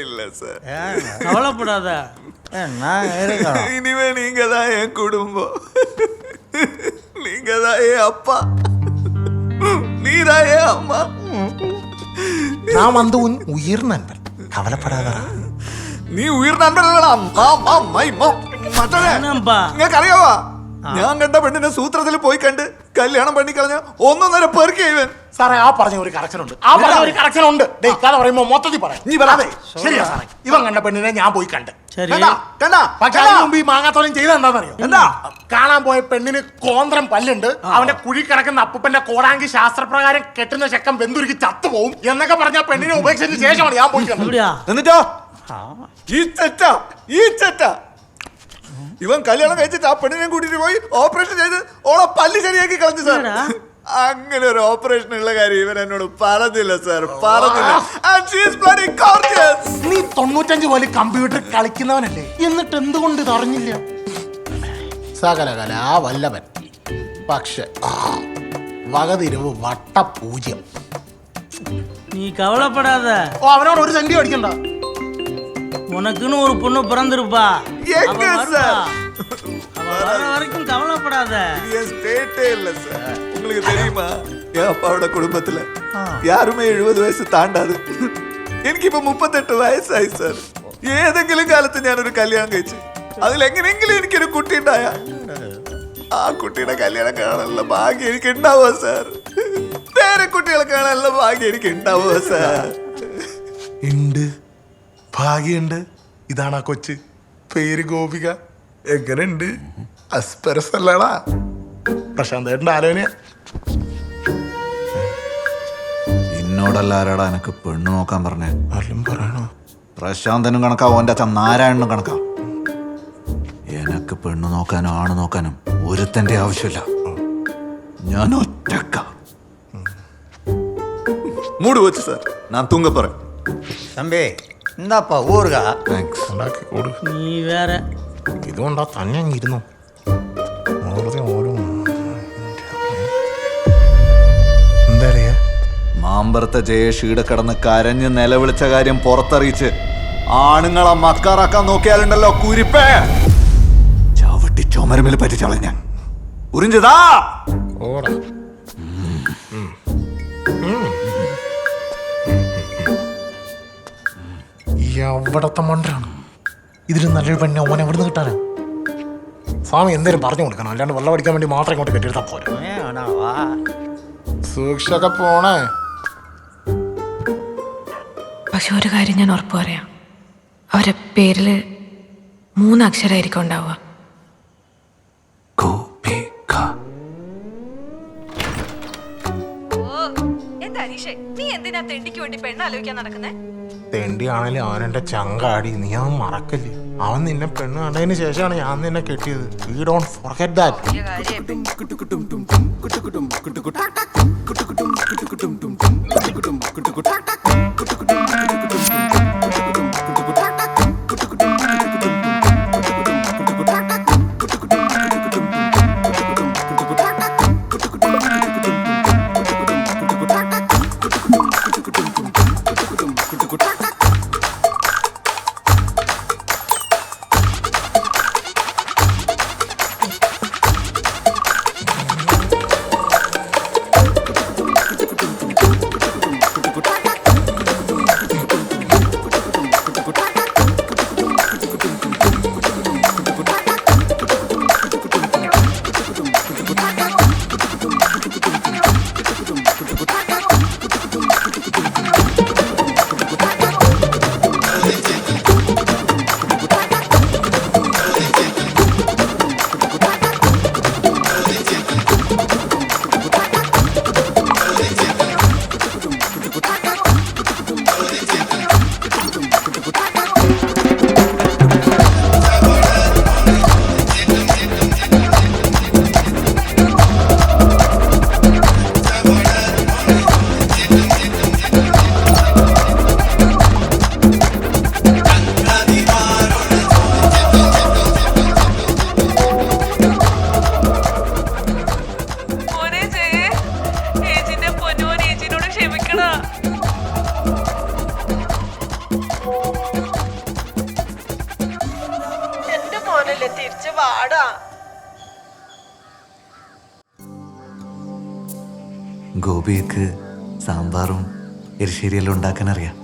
இல்ல சார். கவலைப்படாத, இனிமே நீங்க தான் என் குடும்பம். நீங்க தான் என் அப்பா, நீதான் என் அம்மா. நான் வந்து உன் உயிர் நண்பன், கவலைப்படாத. നീ ഉയർ നൻപനല്ലടാ. നിങ്ങൾക്ക് അറിയാവാ, ഞാൻ കണ്ട പെണ്ണിനെ സൂത്രത്തിൽ പോയി കണ്ട് കല്യാണം പണിക്കളഞ്ഞ 1.5 പേർക്ക് ഇവൻ. സാറേ, ആ പറഞ്ഞ ഒരു കറക്ഷൻ ഉണ്ട്, കഥ പറയുമ്പോ മൊത്തത്തിൽ പറയാം. ശരിയാ സാറേ, ഇവൻ കണ്ട പെണ്ണിനെ ഞാൻ പോയി കണ്ട്. പക്ഷെ അതിന് മുമ്പ് ഈ മാങ്ങാത്തോലം ചെയ്ത എന്താണെന്നറിയോ? കാണാൻ പോയ പെണ്ണിന് കോന്ത്രം പല്ലുണ്ട്, അവന്റെ കുഴി കിടക്കുന്ന അപ്പൂപ്പന്റെ കോടാങ്കി ശാസ്ത്രപ്രകാരം കെട്ടുന്ന ശക്കം വെന്തുരുക്കി ചത്തുപോകും എന്നൊക്കെ പറഞ്ഞ പെണ്ണിനെ ഉപേക്ഷിച്ചതിന് ശേഷമാണ് ഞാൻ പോയി കണ്ടത്. എന്നിട്ടോ ഈ ചെറ്റ ഇവൻ കല്യാണം കഴിച്ചിട്ട് ആ പെണ്ണിനെ കൂട്ടിട്ട് പോയി ഓപ്പറേഷൻ ചെയ്ത് ഓളെ പല്ല് ശരിയാക്കി കളഞ്ഞു സാർ. അങ്ങനെ ഒരു ഓപ്പറേഷൻ ഉള്ള കാര്യം ഇവൻ എന്നോട് പറഞ്ഞില്ല സാർ, പറഞ്ഞില്ല. നീ 95 പോലെ കമ്പ്യൂട്ടർ കളിക്കുന്നവനല്ലേ, എന്നിട്ട് എന്തുകൊണ്ട് ഇത് അറിഞ്ഞില്ല? സകലകല വല്ലവൻ, പക്ഷെ വകതിരിവ് വട്ടപൂജ്യം. நீ கவலைப்படாத. ഓ, അവനോട് ഒരു സെന്റി അടിക്കണ്ട. உனக்குன்னு ஒரு பொண்ணு பிறந்திருப்பா, எங்க சார்? வர வரைக்கும் கவலைப்படாத. ஸ்டேட்டே இல்ல சார். உங்களுக்கு தெரியுமா, என் அப்பாவோட குடும்பத்துல யாருமே 70 വയസ്സ് താണ്ടാது. എനിക്കിപ്പോ 38 വയസ്സായി സാർ. ഏതെങ്കിലും കാലത്ത് ഞാനൊരു കല്യാണം കഴിച്ചു, അതിലെങ്ങനെയെങ്കിലും എനിക്കൊരു കുട്ടി ഉണ്ടായ ആ കുട്ടിയുടെ കല്യാണം കാണാനുള്ള ഭാഗ്യം എനിക്ക് ഉണ്ടാവുക സാർ. വേറെ കുട്ടികളെ കാണാനുള്ള ഭാഗ്യം എനിക്ക് ഉണ്ടാവുക സാർ. ഉണ്ട്, ഭാഗ്യമുണ്ട്. ഇതാണ് ആ കൊച്ച്, പേര് ഗോപിക. എങ്ങനെയുണ്ട്? അസ്പരസ് അല്ലടാ, പ്രശാന്തേട്ടൻ്റെ ആലോചന. എന്നോടല്ലാരാടാ എനക്ക് പെണ്ണ് നോക്കാൻ പറഞ്ഞേ? ആരും പറയണോ? പ്രശാന്തനും കണക്കാ, ഓൻ്റെ അച്ഛൻ നാരായണനും കണക്കാ. എനക്ക് പെണ്ണ് നോക്കാനും ആണ് നോക്കാനും ഒരുത്തന്റെ ആവശ്യമില്ല. ഞാൻ ഒറ്റക്ക. മൂട് വെച്ച് സാർ, ഞാൻ തൂങ്ങ പറയാം. தம்பி இந்தாப்பா ஊருகா. താങ്ക്സ്. ഉണ്ടാക്കി കൊടു. நீ வேற. ഇതുകൊണ്ടാ തന്നെ ഇരുന്നു. എന്താ മാമ്പറത്തെ ജയേഷീടെ കിടന്ന് കരഞ്ഞ് നിലവിളിച്ച കാര്യം പുറത്തറിയിച്ച് ആണുങ്ങളെ മക്കാറാക്കാൻ നോക്കിയാലുണ്ടല്ലോ കുരിപ്പേ, ചവിട്ടി ചുമരുമിൽ പറ്റിച്ചള ഞാൻ. ഉറിഞ്ചതാ ഓടാ. എവിടത്തെ മണ്ടാണ് ഇതിൽ നല്ലൊരു പെണ്ണെ ഓനെ എവിടുന്ന് കിട്ടാനാ? സ്വാമി എന്തേലും പറഞ്ഞു കൊടുക്കണം, അല്ലാണ്ട് വെള്ളം അടിക്കാൻ വേണ്ടി മാത്രം ഇങ്ങോട്ട് കെട്ടിയെടുത്താൽ പോരാ. സൂക്ഷിച്ചൊക്കെ പോണേ. പക്ഷെ ഒരു കാര്യം ഞാൻ ഉറപ്പ് പറയാം, അവരുടെ പേരില് 3 അക്ഷരമായിരിക്കും ഉണ്ടാവുക. നീ എന്തിനാ തെണ്ടിക്ക് വേണ്ടി പെണ്ണാലോചിക്കാൻ നടക്കുന്നേ? തെണ്ടിയാണേലും അവനെന്റെ ചങ്കാടി, നീ അവൻ മറക്കല്ലേ. അവൻ നിന്നെ പെണ്ണ് കണ്ടതിന് ശേഷമാണ് ഞാൻ നിന്നെ കെട്ടിയത്. We don't forget that. ഗോപിക്ക് സാമ്പാറും എരിശ്ശേരിയെല്ലാം ഉണ്ടാക്കാൻ അറിയാം.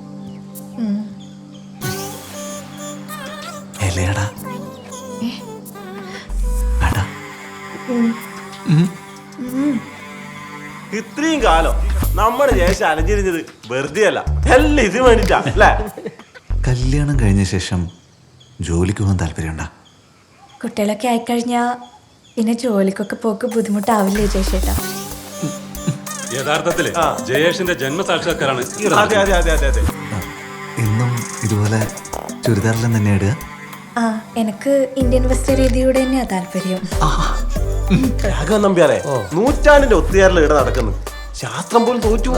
എലയടാ അടാ. ഇത്രയും കാലം നമ്മുടെ ശേഷം അലഞ്ഞിരിഞ്ഞത് വെറുതെ അല്ല, എല്ലാം ഇത് വേണ്ടിട്ടാ അല്ലേ? കല്യാണം കഴിഞ്ഞ ശേഷം ജോലിക്ക് പോകാൻ താല്പര്യമുണ്ടാ? കുട്ടികളൊക്കെ ആയിക്കഴിഞ്ഞാൽ പിന്നെ ജോലിക്കൊക്കെ പോക്ക് ബുദ്ധിമുട്ടാവില്ലേ ജയശേട്ടാ? യഥാർത്ഥത്തില് ജയേഷിന്റെ ജന്മസാക്ഷാത്കാരാണ് ഈ ഒരു അതെ അതെ അതെ അതെ അതെ. എന്നും ഇതുപോലെ ചുരിദാറിലും തന്നെ ഇടുക? ആ, എനിക്ക് ഇന്ത്യൻ വസ്ത്രരീതിയോട് തന്നെയാ താല്പര്യം. രാഘവൻ നമ്പ്യാരെ നൂറ്റാണ്ടിന്റെ ഒത്തുചേരൽ ഇവിടെ നടക്കുന്നു, ശാസ്ത്രം പോലും തോറ്റു.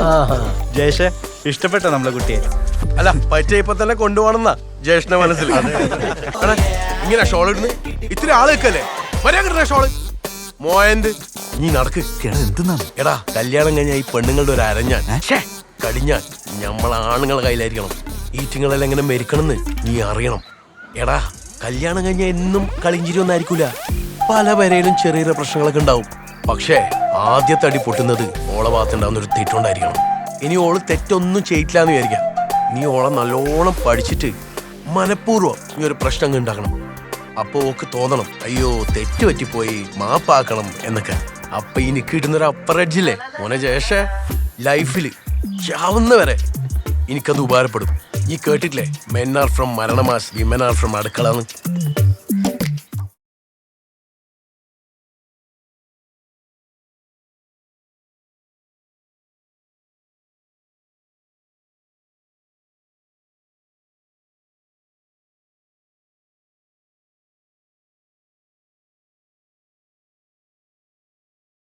ജയേഷ് ഇഷ്ടപ്പെട്ട നമ്മളെ കുട്ടിയെ? അല്ല പറ്റ ഇപ്പൊ തന്നെ കൊണ്ടുപോകണമെന്നാ ജയേഷിന്റെ മനസ്സിൽ. എടാ, ഇങ്ങനെ ഷോൾ ഇടുന്നു ഇത്തിരി ആള് വെക്കല്ലേ വരാൻ കിട്ടണ ഷോള് മോയന്ത് നീ നടക്ക്. എന്തെന്നാണ്? എടാ കല്യാണം കഴിഞ്ഞ ഈ പെണ്ണുങ്ങളുടെ ഒരു അരഞ്ഞാൻ കടിഞ്ഞാൻ നമ്മളെ ആണുങ്ങളെ കയ്യിലായിരിക്കണം. ഈറ്റിങ്ങളെല്ലാം എങ്ങനെ മരിക്കണമെന്ന് നീ അറിയണം. എടാ കല്യാണം കഴിഞ്ഞ എന്നും കളിഞ്ചിരി ഒന്നായിരിക്കൂല, പല പേരയിലും ചെറിയ ചെറിയ പ്രശ്നങ്ങളൊക്കെ ഉണ്ടാവും. പക്ഷേ ആദ്യത്തെ അടി പൊട്ടുന്നത് ഓളെ ഭാഗത്തുണ്ടാവുന്ന ഒരു തെറ്റുണ്ടായിരിക്കണം. ഇനി ഓള് തെറ്റൊന്നും ചെയ്യിട്ടില്ല എന്ന് വിചാരിക്കാം. നീ ഓളെ നല്ലോണം പഠിച്ചിട്ട് മനഃപൂർവ്വം നീ ഒരു പ്രശ്നം ഉണ്ടാക്കണം. അപ്പൊ ഓക്ക് തോന്നണം അയ്യോ തെറ്റ് പറ്റിപ്പോയി മാപ്പാക്കണം എന്നൊക്കെ. അപ്പൊ ഈ കിട്ടുന്നൊരു അപ്പർ എഡ്ജില്ലേ മോനെ ജയേഷ, ലൈഫില് ചാവുന്നവരെ എനിക്കത് ഉപകാരപ്പെടും. നീ കേട്ടിട്ടില്ലേ മെൻ ആർ ഫ്രം മരണമാസ് വിമൻ ആർ ഫ്രം അടുക്കളന്ന്?